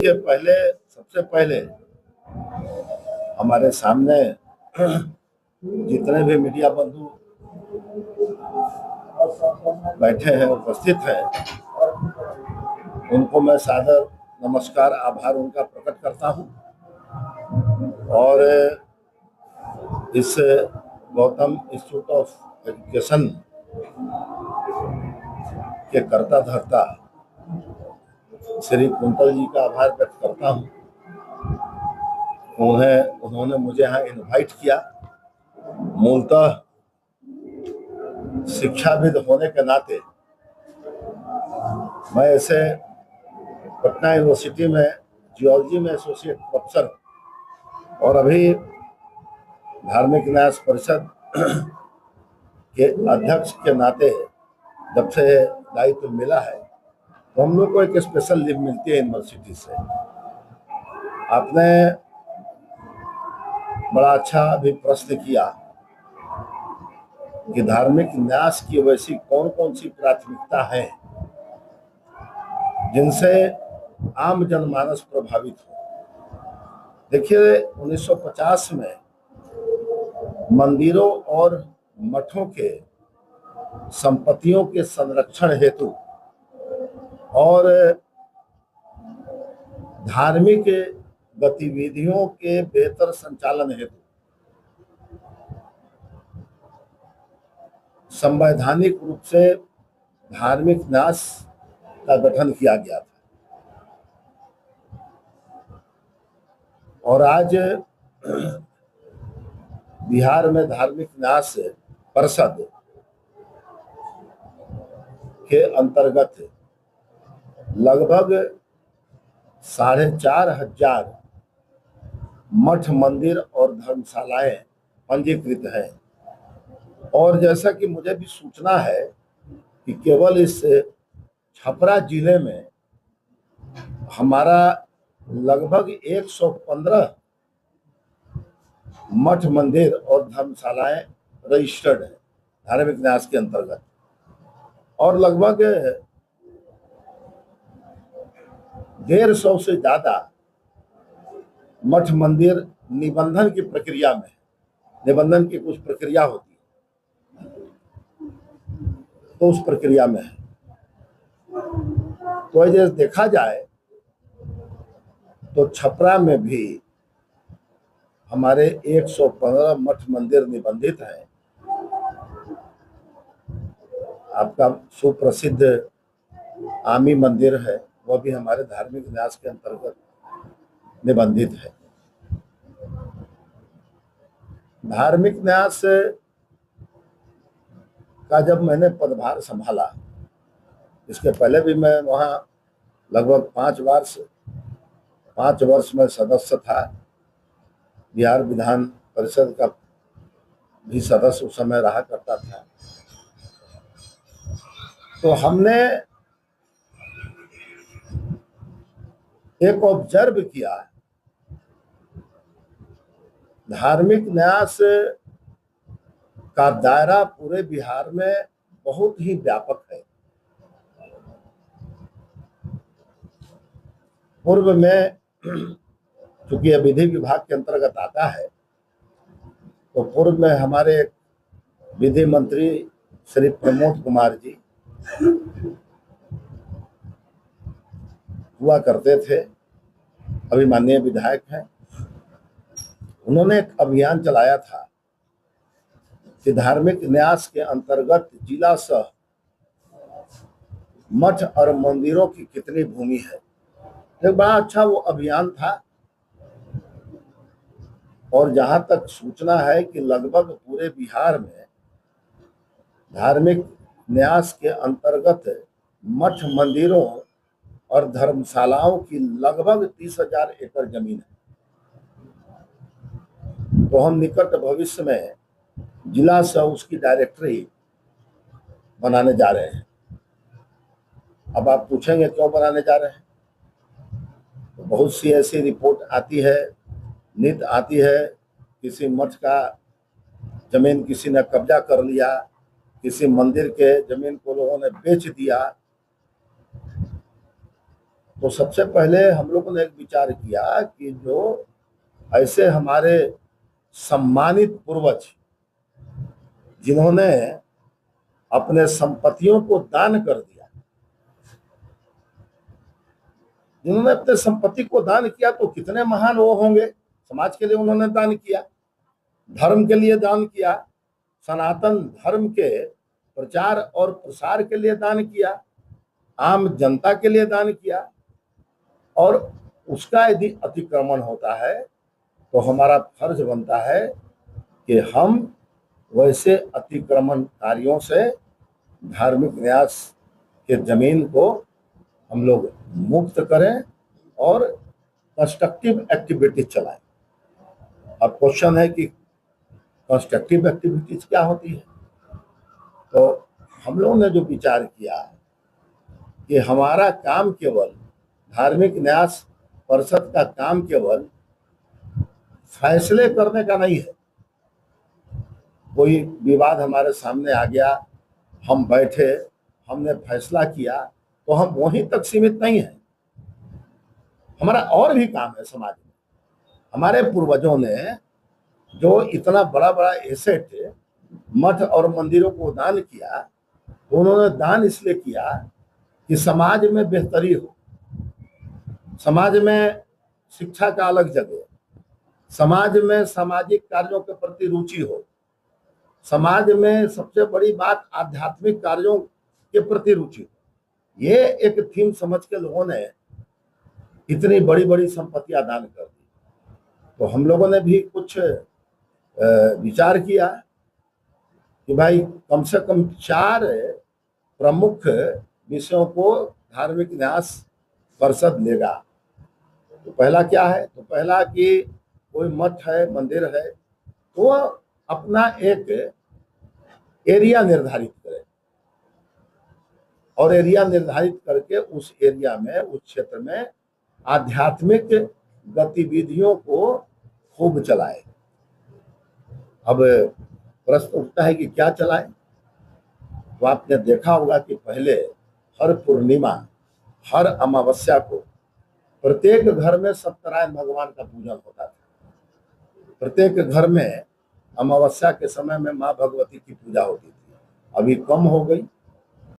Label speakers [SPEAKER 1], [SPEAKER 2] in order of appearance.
[SPEAKER 1] ये पहले सबसे पहले हमारे सामने जितने भी मीडिया बंधु बैठे हैं, उपस्थित हैं, उनको मैं सादर नमस्कार, आभार उनका प्रकट करता हूं। और इस गौतम इंस्टीट्यूट ऑफ एजुकेशन के कर्ता धर्ता श्री कुंतल जी का आभार व्यक्त करता हूं। उन्होंने मुझे यहाँ इनवाइट किया। मूलतः शिक्षाविद होने के नाते मैं ऐसे पटना यूनिवर्सिटी में जियोलॉजी में एसोसिएट प्रोफेसर और अभी धार्मिक न्यास परिषद के अध्यक्ष के नाते जब से दायित्व मिला है तो हम लोग को एक स्पेशल लीव मिलती है यूनिवर्सिटी से। आपने बड़ा अच्छा अभी प्रश्न किया कि धार्मिक न्यास की वैसी कौन कौन सी प्राथमिकता है जिनसे आम जनमानस प्रभावित हो। देखिए, 1950 में मंदिरों और मठों के संपत्तियों के संरक्षण हेतु और धार्मिक गतिविधियों के बेहतर संचालन हेतु संवैधानिक रूप से धार्मिक न्यास का गठन किया गया था। और आज बिहार में धार्मिक न्यास परिषद के अंतर्गत लगभग 4,500 मठ, मंदिर और धर्मशालाएं पंजीकृत हैं। और जैसा कि मुझे भी सूचना है कि केवल इस छपरा जिले में हमारा लगभग 115 मठ, मंदिर और धर्मशालाएं रजिस्टर्ड है धार्मिक न्यास के अंतर्गत। और लगभग 150 से ज्यादा मठ, मंदिर निबंधन की प्रक्रिया में, निबंधन की कुछ प्रक्रिया होती है तो उस प्रक्रिया में है। तो जैसे देखा जाए तो छपरा में भी हमारे 115 मठ, मंदिर निबंधित हैं। आपका सुप्रसिद्ध आमी मंदिर है, वह भी हमारे धार्मिक न्यास के अंतर्गत निबंधित है। धार्मिक न्यास का जब मैंने पदभार संभाला, इसके पहले भी मैं वहाँ लगभग 5 वर्ष में सदस्य था। बिहार विधान परिषद का भी सदस्य उस समय रहा करता था। तो हमने एक ऑब्जर्व किया, धार्मिक न्यास का दायरा पूरे बिहार में बहुत ही व्यापक है। पूर्व में चूंकि यह विधि विभाग के अंतर्गत आता है तो पूर्व में हमारे विधि मंत्री श्री प्रमोद कुमार जी हुआ करते थे, अभी माननीय विधायक हैं। उन्होंने एक अभियान चलाया था कि धार्मिक न्यास के अंतर्गत जिला सह मठ और मंदिरों की कितनी भूमि है। एक बड़ा अच्छा वो अभियान था। और जहां तक सूचना है कि लगभग पूरे बिहार में धार्मिक न्यास के अंतर्गत मठ, मंदिरों और धर्मशालाओं की लगभग 30,000 एकड़ जमीन है। तो हम निकट भविष्य में जिला से उसकी डायरेक्टरी बनाने जा रहे हैं। अब आप पूछेंगे क्यों बनाने जा रहे हैं, तो बहुत सी ऐसी रिपोर्ट आती है, नित आती है, किसी मठ का जमीन किसी ने कब्जा कर लिया, किसी मंदिर के जमीन को लोगों ने बेच दिया। तो सबसे पहले हम लोगों ने एक विचार किया कि जो ऐसे हमारे सम्मानित पूर्वज जिन्होंने अपने संपत्तियों को दान कर दिया, जिन्होंने अपने संपत्ति को दान किया, तो कितने महान वो होंगे। समाज के लिए उन्होंने दान किया, धर्म के लिए दान किया, सनातन धर्म के प्रचार और प्रसार के लिए दान किया, आम जनता के लिए दान किया, और उसका यदि अतिक्रमण होता है तो हमारा फर्ज बनता है कि हम वैसे अतिक्रमणकारियों से धार्मिक न्यास के जमीन को हम लोग मुक्त करें और कंस्ट्रक्टिव एक्टिविटीज चलाएं। अब क्वेश्चन है कि कंस्ट्रक्टिव एक्टिविटीज क्या होती है। तो हम लोगों ने जो विचार किया कि हमारा काम केवल धार्मिक न्यास परिषद का काम केवल फैसले करने का नहीं है। कोई विवाद हमारे सामने आ गया, हम बैठे, हमने फैसला किया, तो हम वहीं तक सीमित नहीं है। हमारा और भी काम है समाज में। हमारे पूर्वजों ने जो इतना बड़ा बड़ा एसेट मठ और मंदिरों को दान किया, तो उन्होंने दान इसलिए किया कि समाज में बेहतरी हो, समाज में शिक्षा का अलग जगह, समाज में सामाजिक कार्यों के प्रति रुचि हो, समाज में सबसे बड़ी बात आध्यात्मिक कार्यों के प्रति रुचि हो। ये एक थीम समझ के लोगों ने इतनी बड़ी बड़ी संपत्तियां दान कर दी। तो हम लोगों ने भी कुछ विचार किया कि भाई कम से कम 4 प्रमुख विषयों को धार्मिक न्यास परिषद लेगा। तो पहला क्या है, तो पहला कि कोई मठ है, मंदिर है, तो अपना एक एरिया निर्धारित करे, और एरिया निर्धारित करके उस एरिया में, उस क्षेत्र में आध्यात्मिक गतिविधियों को खूब चलाए। अब प्रश्न उठता है कि क्या चलाए। तो आपने देखा होगा कि पहले हर पूर्णिमा, हर अमावस्या को प्रत्येक घर में सत्यनारायण भगवान का पूजन होता था। प्रत्येक घर में अमावस्या के समय में माँ भगवती की पूजा होती थी। अभी कम हो गई,